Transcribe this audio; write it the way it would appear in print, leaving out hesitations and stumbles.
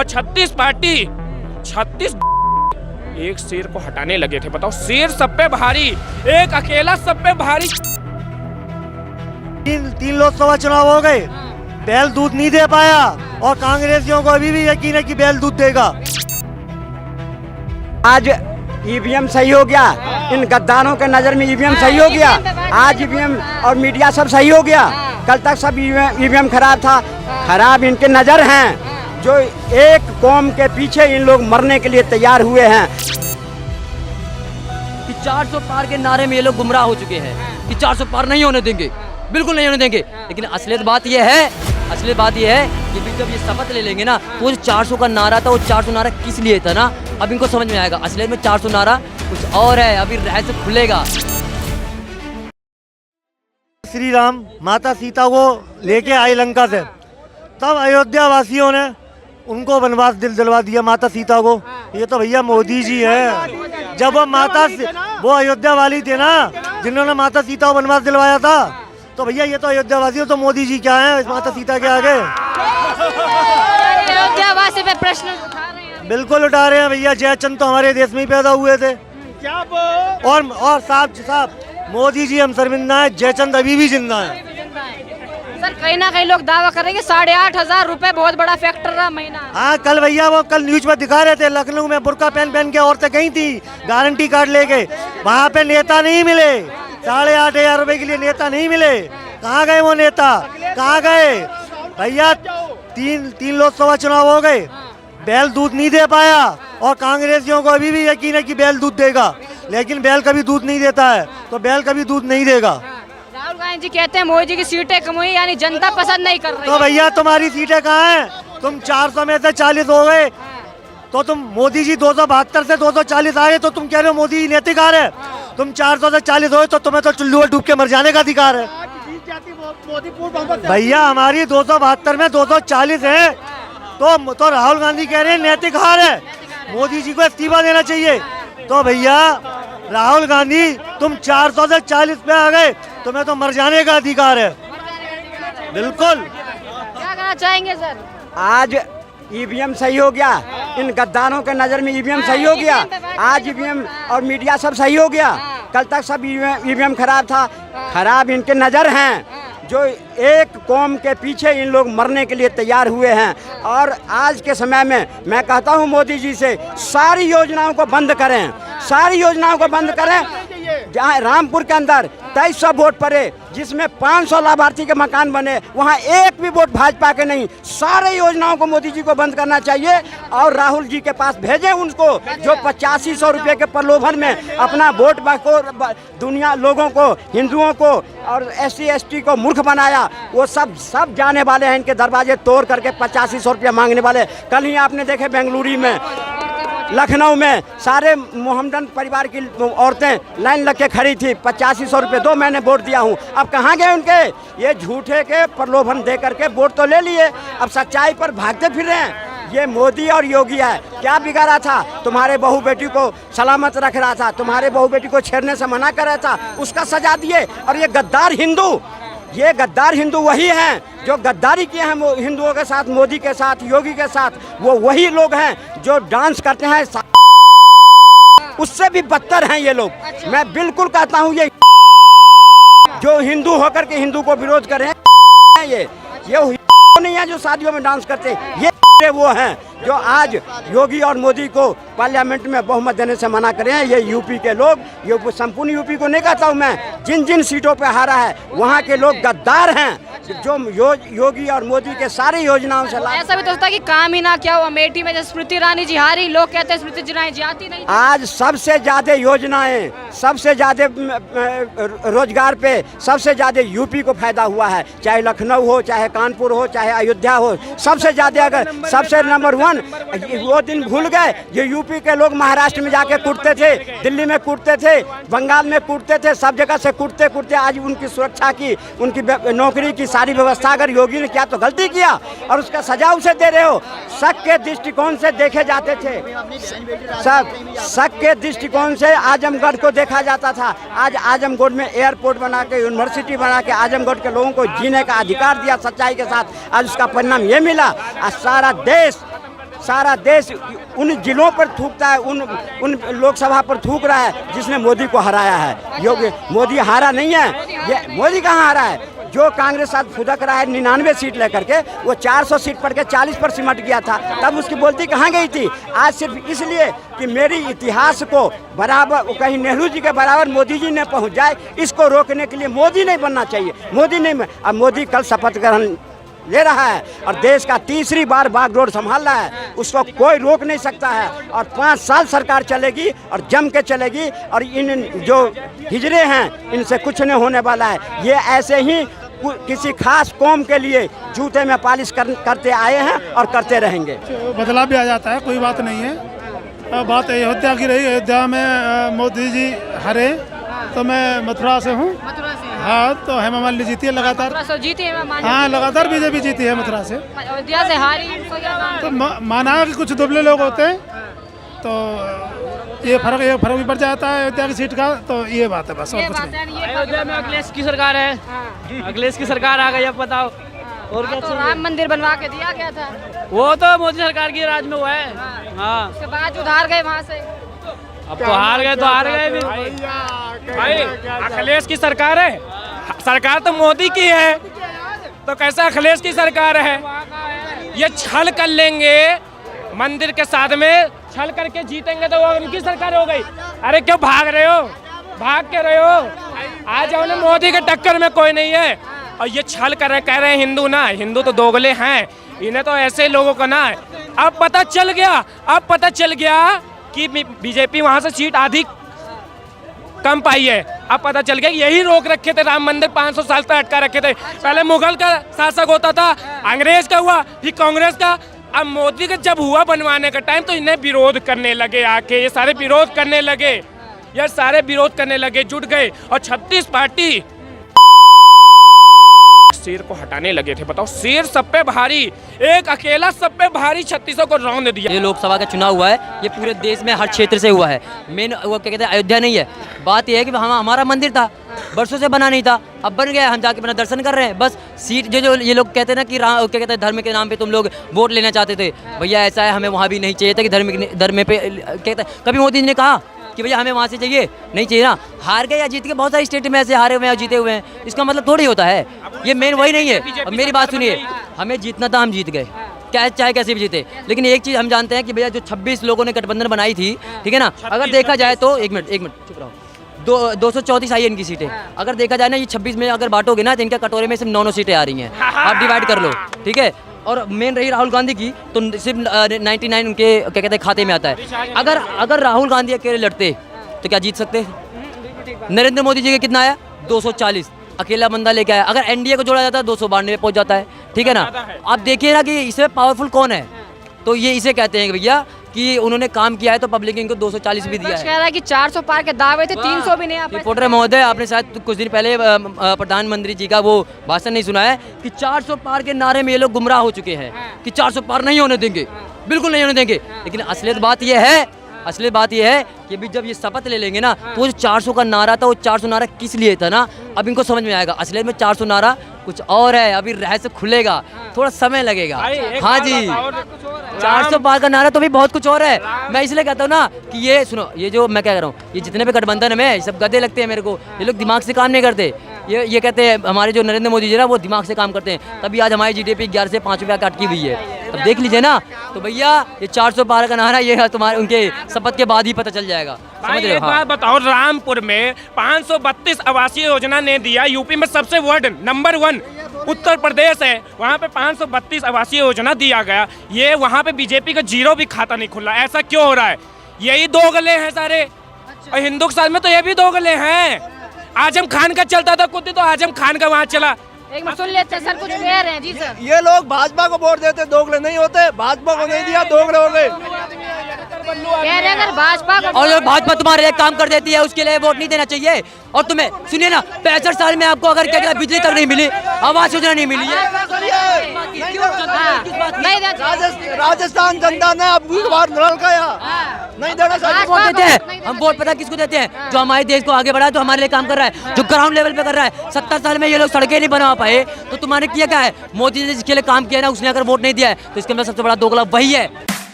और 36 पार्टी 36 एक शेर को हटाने लगे थे। बताओ, शेर सब पे भारी, एक अकेला सब पे भारी। तीन लोकसभा चुनाव हो गए, बैल दूध नहीं दे पाया और कांग्रेसियों को अभी भी यकीन है कि बैल दूध देगा। आज ईवीएम सही हो गया, इन गद्दारों के नजर में ईवीएम सही हो गया। आज ईवीएम और मीडिया सब सही हो गया। कल तक सब ईवीएम खराब था, खराब इनके नजर हैं। जो एक कौम के पीछे इन लोग मरने के लिए तैयार हुए हैं। कि 400 पार के नारे में ये लोग गुमराह हो चुके हैं कि 400 पार नहीं होने देंगे, बिल्कुल नहीं होने देंगे। लेकिन असलियत बात यह है कि भी जब ये शपथ ले लेंगे ना, तो वो 400 का नारा था, वो 400 नारा किस लिए था ना, अब इनको समझ में आएगा। असलियत में 400 नारा कुछ और है, अभी रहस्य खुलेगा। श्री राम माता सीता को लेके आए लंका से, तब अयोध्या वासियों ने उनको वनवास दिलवा दिया माता सीता को। ये तो भैया मोदी जी है। जब वो अयोध्या वाली थे ना जिन्होंने माता सीता को वनवास दिलवाया था, तो भैया ये तो अयोध्या वासी, तो मोदी जी क्या है इस माता सीता के आगे? अयोध्या वासी पे प्रश्न उठा रहे हैं। बिल्कुल उठा रहे हैं भैया। जयचंद तो हमारे देश में ही पैदा हुए थे। और साहब मोदी जी हम शर्मिंदा है, जयचंद अभी भी जिंदा है। सर कहीं ना कहीं लोग दावा करेंगे 8,500 रुपए बहुत बड़ा फैक्टर रहा महीना। हाँ, कल भैया वो कल न्यूज में दिखा रहे थे, लखनऊ में बुर्का पहन के औरतें गई थी गारंटी कार्ड लेके, वहाँ पे नेता नहीं मिले। 8,500 रुपए के लिए नेता नहीं मिले। कहाँ गए वो नेता, कहाँ गए भैया? तीन लोकसभा चुनाव हो गए, बैल दूध नहीं दे पाया और कांग्रेसियों को अभी भी यकीन है कि बैल दूध देगा। लेकिन बैल कभी दूध नहीं देता है, तो बैल कभी दूध नहीं देगा। राहुल गांधी जी कहते हैं मोदी जी की सीटें कम हुई, यानी जनता पसंद नहीं कर रही। तो भैया तुम्हारी सीटें कहाँ हैं? तुम 400 में से 40 हो गए, तो तुम मोदी जी 272 से 240 आ गए, तो तुम कह रहे हो मोदी जी नेतिकार है। तुम 400 से 40 हो तो तुम्हें तो चुल्लू में डूब के मर जाने का अधिकार है। भैया हमारी 272 में 240 है, तो राहुल गांधी कह रहे हैं नेतिकार है, मोदी जी को इस्तीफा देना चाहिए। तो भैया राहुल गांधी तुम 400 से 40 पे आ गए, तुम्हें तो मर जाने का अधिकार है। बिल्कुल। क्या कहना चाहेंगे सर? आज ईवीएम सही हो गया, इन गद्दारों के नजर में ईवीएम सही हो गया। आज ईवीएम और मीडिया सब सही हो गया। कल तक सब ईवीएम खराब था, खराब इनके नजर हैं। जो एक कौम के पीछे इन लोग मरने के लिए तैयार हुए हैं। और आज के समय में मैं कहता हूं मोदी जी से, सारी योजनाओं को बंद करें, सारी योजनाओं को बंद करें। जहां रामपुर के अंदर 2300 वोट पड़े, जिसमें 500 लाभार्थी के मकान बने, वहां एक भी वोट भाजपा के नहीं। सारे योजनाओं को मोदी जी को बंद करना चाहिए और राहुल जी के पास भेजें उनको, जो 8500 रुपये के प्रलोभन में अपना वोट दुनिया लोगों को, हिंदुओं को और SC ST को मूर्ख बनाया। वो सब जाने वाले हैं, इनके दरवाजे तोड़ करके 8500 रुपया मांगने वाले। कल ही आपने देखे बेंगलुरु में, लखनऊ में सारे मोहम्मदन परिवार की औरतें लाइन लग के खड़ी थी। 8500 रुपये दो, मैंने वोट दिया हूँ। अब कहाँ गए उनके? ये झूठे के प्रलोभन दे करके वोट तो ले लिए, अब सच्चाई पर भागते फिर रहे हैं। ये मोदी और योगी है। क्या बिगाड़ा था? तुम्हारे बहू बेटी को सलामत रख रहा था, तुम्हारे बहू बेटी को छेड़ने से मना कर रहा था, उसका सजा दिए। और ये गद्दार हिंदू वही हैं जो गद्दारी किए हैं हिंदुओं के साथ, मोदी के साथ, योगी के साथ। वो वही लोग हैं जो डांस करते हैं, उससे भी बदतर हैं ये लोग। मैं बिल्कुल कहता हूँ ये जो हिंदू होकर के हिंदू को विरोध कर रहे हैं, ये नहीं है जो शादियों में डांस करते हैं, ये वो हैं जो आज योगी और मोदी को पार्लियामेंट में बहुमत देने से मना कर रहे हैं। ये यूपी के लोग, ये संपूर्ण यूपी को नहीं कहता हूँ मैं, जिन सीटों पे हारा है वहाँ के लोग गद्दार हैं, जो योगी और मोदी के सारी योजनाओं से लाभ। ऐसा भी तो होता है कि काम ही ना क्या हुआ। अमेठी में जब स्मृति ईरानी जी हारी, लोग कहते हैं स्मृति ईरानी जी आती नहीं। आज सबसे ज्यादा योजनाएं, सबसे ज्यादा रोजगार पे सबसे ज्यादा यूपी को फायदा हुआ है। चाहे लखनऊ हो, चाहे कानपुर हो, चाहे अयोध्या हो, सबसे ज्यादा अगर सबसे नंबर 1 वो दिन भूल गए। ये यूपी के लोग महाराष्ट्र में जाके कूटते थे, दिल्ली में कूटते थे, बंगाल में कूटते थे, सब जगह से कूटते आज उनकी सुरक्षा की, उनकी नौकरी की सारी व्यवस्था अगर योगी ने किया तो गलती किया और उसका सजा उसे दे रहे हो। शक के दृष्टिकोण से देखे जाते थे, शक के दृष्टिकोण से आजमगढ़ को देखा जाता था। आज आजमगढ़ में एयरपोर्ट बना के, यूनिवर्सिटी बना के आजमगढ़ के लोगों को जीने का अधिकार दिया सच्चाई के साथ। आज उसका परिणाम ये मिला। आज सारा देश सारा देश उन जिलों पर थूकता है, उन लोकसभा पर थूक रहा है जिसने मोदी को हराया है। योगी मोदी हारा नहीं है, ये मोदी कहाँ हारा है? जो कांग्रेस आज फुदक रहा है 99 सीट लेकर के, वो 400 सीट पढ़ के 40 पर सिमट गया था, तब उसकी बोलती कहाँ गई थी? आज सिर्फ इसलिए कि मेरी इतिहास को बराबर कहीं नेहरू जी के बराबर मोदी जी ने पहुँच जाए, इसको रोकने के लिए मोदी नहीं बनना चाहिए। मोदी नहीं, अब मोदी कल शपथ ग्रहण ले रहा है और देश का तीसरी बार बागडोर संभाल रहा है, उसको कोई रोक नहीं सकता है। और 5 साल सरकार चलेगी और जम के चलेगी, और इन जो हिजड़े हैं इनसे कुछ नहीं होने वाला है। ये ऐसे ही किसी खास कौम के लिए जूते में पालिश करते आए हैं और करते रहेंगे। बदलाव भी आ जाता है, कोई बात नहीं है। बात अयोध्या की रही, अयोध्या में मोदी जी हरे, तो मैं मथुरा से हूँ। हाँ, तो हेमा मालिनी जीती है लगातार। जीती है, हाँ, लगातार बीजेपी जीती है मथुरा से। अयोध्या से हारी, तो माना है कि कुछ दुबले लोग होते हैं, तो ये फर्क भी पड़ जाता है अयोध्या की सीट का। तो ये बात है बस, और कुछ नहीं। अयोध्या में अखिलेश की सरकार है, अखिलेश की सरकार आ गई, अब बताओ और क्या तो राम मंदिर बनवा के दिया गया था, वो तो मोदी सरकार की राज में हुआ है। हाँ, उसके बाद उधार गए वहाँ से। अब तो हार गए तो हार गए भी भाई। अखिलेश की सरकार है, सरकार तो मोदी की है, तो कैसा अखिलेश की सरकार है? ये छल कर लेंगे मंदिर के साथ में, छल करके जीतेंगे तो वो उनकी सरकार हो गई। अरे क्यों भाग रहे हो, भाग के रहे हो? आ जाओ ना, मोदी के टक्कर में कोई नहीं है। और ये छल कर रहे, कह रहे हैं हिंदू ना, हिंदू तो दोगले हैं, इन्हें तो ऐसे लोगों को ना। अब पता चल गया कि बीजेपी वहां से सीट आधी कम पाई है। अब पता चल गया यही रोक रखे थे, राम मंदिर 500 साल तक अटका रखे थे। पहले मुगल का शासक होता था, अंग्रेज का हुआ, फिर कांग्रेस का, अब मोदी का जब हुआ बनवाने का टाइम, तो इन्हें विरोध करने लगे आके, ये सारे विरोध करने लगे, जुट गए। और 36 पार्टी शेर को हटाने लगे थे। बताओ, शेर सब पे भारी, एक अकेला सब पे भारी 36 को रौंद दिया। ये लोकसभा का चुनाव हुआ है, ये पूरे देश में हर क्षेत्र से हुआ है। मेन वो क्या कहते हैं, अयोध्या नहीं है। बात यह है कि हमारा मंदिर था, बरसों से बना नहीं था, अब बन गया, हम जाके अपना दर्शन कर रहे हैं। बस सीट जो ये लोग कहते हैं ना कि क्या कहते हैं, धर्म के नाम पे तुम लोग वोट लेना चाहते थे, भैया ऐसा है, हमें वहाँ भी नहीं चाहिए था कि धर्म पे कहते हैं। कभी मोदी जी ने कहा कि भैया हमें वहाँ से चाहिए, नहीं चाहिए ना। हार गए या जीत के, बहुत सारी स्टेट में ऐसे हारे हुए हैं, जीते हुए हैं, इसका मतलब थोड़ी होता है। ये मेन वही नहीं है। और मेरी बात सुनिए, हमें जीतना था, हम जीत गए, क्या चाहे कैसे भी जीते। लेकिन एक चीज़ हम जानते हैं कि भैया जो 26 लोगों ने गठबंधन बनाई थी, ठीक है ना, अगर देखा जाए तो एक मिनट चुप रहो, 234 आई है इनकी सीटें। अगर देखा जाए ना, ये 26 में अगर बांटोगे ना, तो इनके कटोरे में सिर्फ 9 सीटें आ रही हैं, आप डिवाइड कर लो, ठीक है। और मेन रही राहुल गांधी की, तो सिर्फ 99 उनके क्या कहते हैं खाते में आता है। अगर राहुल गांधी अकेले लड़ते तो क्या जीत सकते? नरेंद्र मोदी जी का कितना आया? 240, अकेला बंदा लेके आया। अगर एनडीए को जोड़ा जाता है 292 पहुंच जाता है, ठीक है ना। आप देखिए ना कि इसमें पावरफुल कौन है, तो ये इसे कहते हैं कि भैया कि उन्होंने काम किया है, तो पब्लिक इनको 240 भी दिया है। कह रहा है कि 400 पार के दावे थे, 300 भी नहीं आ पाए। रिपोर्टर महोदय, आपने शायद कुछ दिन पहले प्रधानमंत्री जी का वो भाषण नहीं सुना है कि 400 पार के नारे में ये लोग गुमराह हो चुके हैं कि 400 पार नहीं होने देंगे, बिल्कुल नहीं होने देंगे। लेकिन असलियत बात यह है कि अभी जब ये शपथ ले लेंगे ना, तो वो 400 का नारा था, वो 400 नारा किस लिए था ना, अब इनको समझ में आएगा। असलियत में 400 नारा कुछ और है, अभी रहस्य खुलेगा, थोड़ा समय लगेगा। हाँ जी, 400 पार का नारा तो भी बहुत कुछ और है। मैं इसलिए कहता हूँ ना कि ये सुनो, ये जो मैं क्या कह रहा हूँ, ये जितने भी गठबंधन में सब गधे लगते हैं मेरे को, ये लोग दिमाग से काम नहीं करते। ये कहते हैं हमारे जो नरेंद्र मोदी जी ना, वो दिमाग से काम करते हैं, तभी आज हमारी जीडीपी 11 से 5 रुपया अटकी हुई है। अब देख लीजिए ना, तो भैया ये 400 पार का नारा ये तुम्हारे उनके शपथ के बाद ही पता चल जाएगा। भाई एक बात बताओ, रामपुर में 532 आवासीय योजना ने दिया, यूपी में सबसे नंबर 1 उत्तर प्रदेश है, वहाँ पे 532 आवासीय योजना दिया गया। ये वहाँ पे बीजेपी का 0 भी खाता नहीं खुला, ऐसा क्यों हो रहा है? यही दोगले हैं सारे। और हिंदू के साथ में तो ये भी दोगले हैं। आजम खान का चलता था कुत्ते, तो आजम खान का वहाँ चला। एक मिनट सुन लेते हैं सर, कुछ कह रहे हैं जी सर। ये लोग भाजपा को वोट देते, दोगले नहीं होते। भाजपा को नहीं दिया, दोगले हो गए। कह रहे हैं अगर भाजपा को, और भाजपा तुम्हारे एक काम कर देती है, उसके लिए वोट नहीं देना चाहिए। और तुम्हें सुनिए ना, 65 साल में आपको अगर क्या बिजली तक नहीं मिली, आवास योजना नहीं मिली है, राजस्थान जनता ने अब बार नल गया नहीं देना चाहिए। हम वोट पता किसको देते हैं? जो हमारे देश को आगे बढ़ा, जो हमारे लिए काम कर रहा है, जो ग्राउंड लेवल पे कर रहा है। 70 साल में ये लोग सड़कें नहीं बना पाए, तो तुम्हारे किया क्या है? मोदी ने जिसके लिए काम किया ना, उसने अगर वोट नहीं दिया है, तो इसके अंदर सबसे बड़ा दोगला वही है।